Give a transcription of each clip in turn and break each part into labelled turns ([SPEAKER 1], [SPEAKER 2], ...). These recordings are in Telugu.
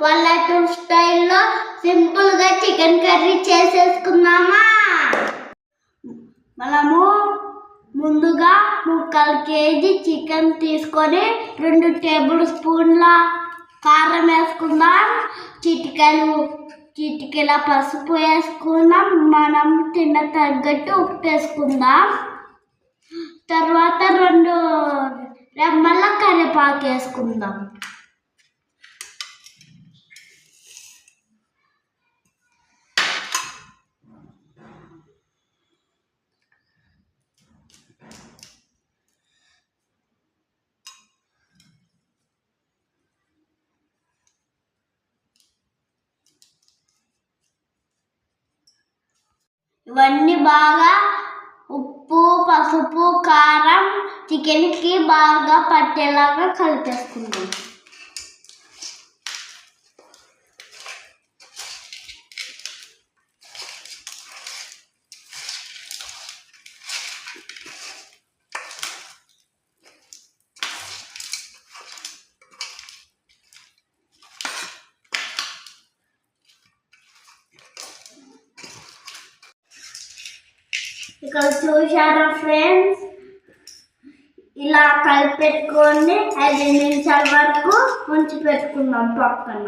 [SPEAKER 1] పల్లెటూరు స్టైల్లో సింపుల్గా చికెన్ కర్రీ చేసేసుకుందామా. మనము ముందుగా 1/4 కేజీ చికెన్ తీసుకొని 2 టేబుల్ స్పూన్ల కారం వేసుకుందాం. చిటికెల పసుపు వేసుకుందాం. మనం తిన్న తగ్గట్టు ఉప్పు వేసుకుందాం. తర్వాత 2 రెమ్మల కరివేపాకు వేసుకుందాం. ఇవన్నీ బాగా ఉప్పు, పసుపు, కారం చికెన్కి బాగా పట్టేలాగా కలిపేసుకుందాం. ఇక్కడ చూశారా ఫ్రెండ్స్, ఇలా కలిపెట్టుకొని 5 నిమిషాల వరకు ఉంచి పెట్టుకుందాం పక్కన.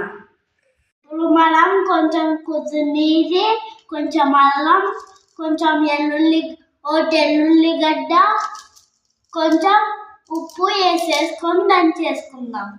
[SPEAKER 1] ఇప్పుడు మనం కొంచెం కొత్తిమీర, కొంచెం అల్లం, కొంచెం ఎల్లుల్లిగడ్డ, కొంచెం ఉప్పు వేసేసుకొని దంచేసుకుందాం.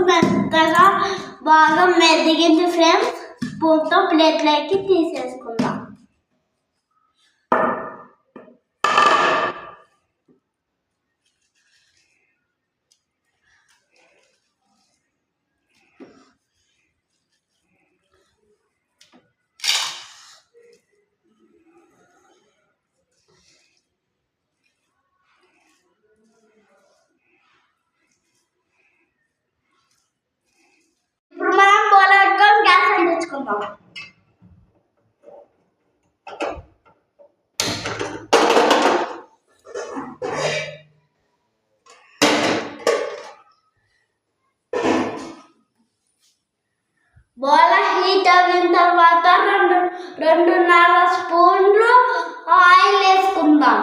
[SPEAKER 1] మెత్తగా బాగా మెదిగింది ఫ్రెండ్స్. స్పూన్తో ప్లేట్లోకి తీసేసుకుందాం. బోల హీట్ అయిన తర్వాత 2.5 స్పూన్లు ఆయిల్ వేసుకుందాం.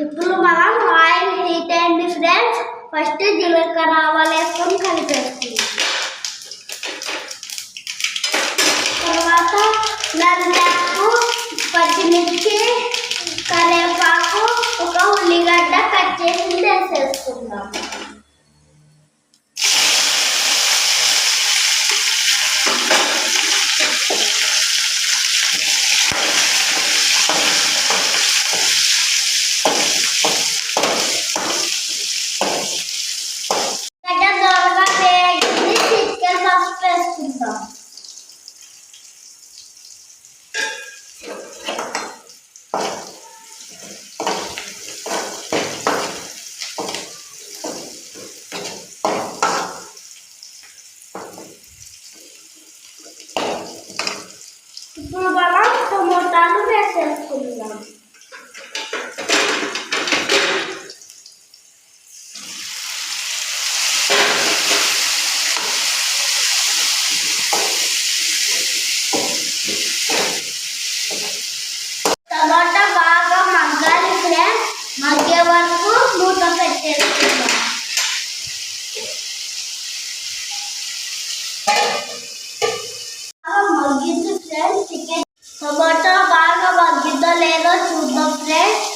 [SPEAKER 1] ఇప్పుడు మనం ఆయిల్ హీట్ అయింది ఫ్రెండ్స్. ఫస్ట్ జీలకర్ర ఆవాలు వేసుకొని కలిపేసుకుందాం. తర్వాత ధనియాలు, పచ్చిమిర్చి, కరివేపాకు, ఒక ఉల్లిగడ్డ కట్ చేసి వేసేసుకుందాం. ఇప్పుడు మనం టమోటాలు వేసేసుకుందాం. టమాటా బాగా మగ్గాలి ఫ్రెండ్స్. మగ్గే వరకు మూత పెట్టేసుకుందాం. మగ్గింది ఫ్రెండ్స్ చికెన్. టమాటా బాగా మగ్గిందో లేదో చూద్దాం ఫ్రెండ్స్.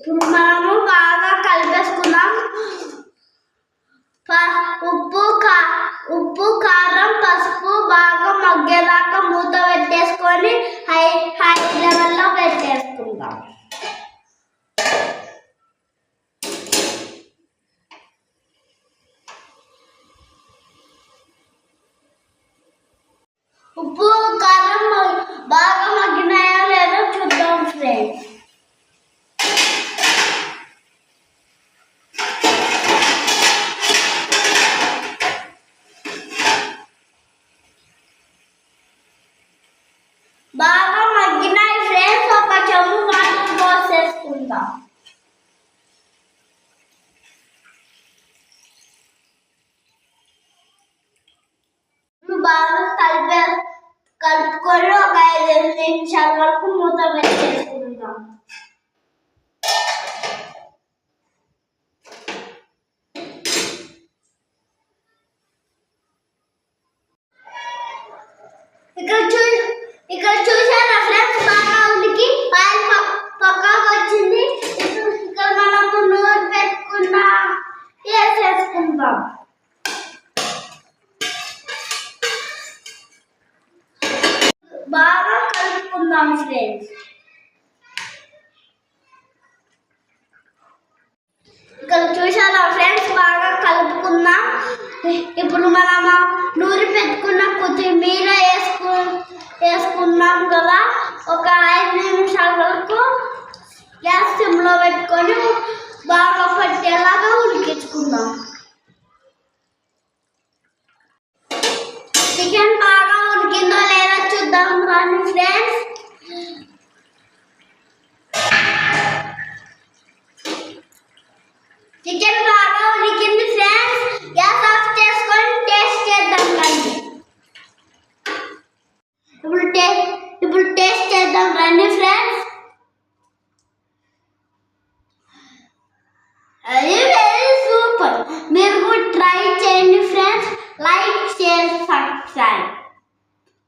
[SPEAKER 1] ఇప్పుడు మనము బాగా కలిపేసుకున్నాం. ఉప్పు కారం పసుపు బాగా మగ్గేదాకా మూత పెట్టేసుకొని హై లెవెల్లో పెట్టేసుకుందాం. ఉప్పు కారం బాగా మగ్గినాయో లేదో చూద్దాం ఫ్రెండ్స్. బాగా మగ్గినాయి ఫ్రెండ్స్. ఒక చెంబు వాటర్ పోసేసుకుందాం. బాగా కలుపుకొని ఒక 5 నిమిషాల వరకు మూత పెట్టేసుకుందాం. ఇక్కడ చూసారా ఫ్రెండ్స్, బాగా ఉడికి ఆయిల్ పక్కకు వచ్చింది. ఇక్కడ మనము నూనె పెట్టుకున్న వేసేసుకుందాం. బాగా కలుపుకుందాం ఫ్రెండ్స్. ఇక్కడ చూసారా ఫ్రెండ్స్, బాగా కలుపుకుందాం. ఇప్పుడు మనము నూనె పెట్టుకున్న కొత్తిమీర వేసుకున్నాం కదా. ఒక 5 నిమిషాల వరకు గ్యాస్ సిమ్లో పెట్టుకొని బాగా పట్టేలాగా ఉడికించుకుందాం. చికెన్ బాగా ఉడికిందో లేదో చూద్దాం కానీ ఫ్రెండ్స్. చికెన్ బాగా ఉడికింది ఫ్రెండ్స్. గ్యాస్ ఆఫ్ చేసుకొని టేస్ట్ చేద్దాం రండి. ఇప్పుడు టేస్ట్ చేద్దాం రండి ఫ్రెండ్స్.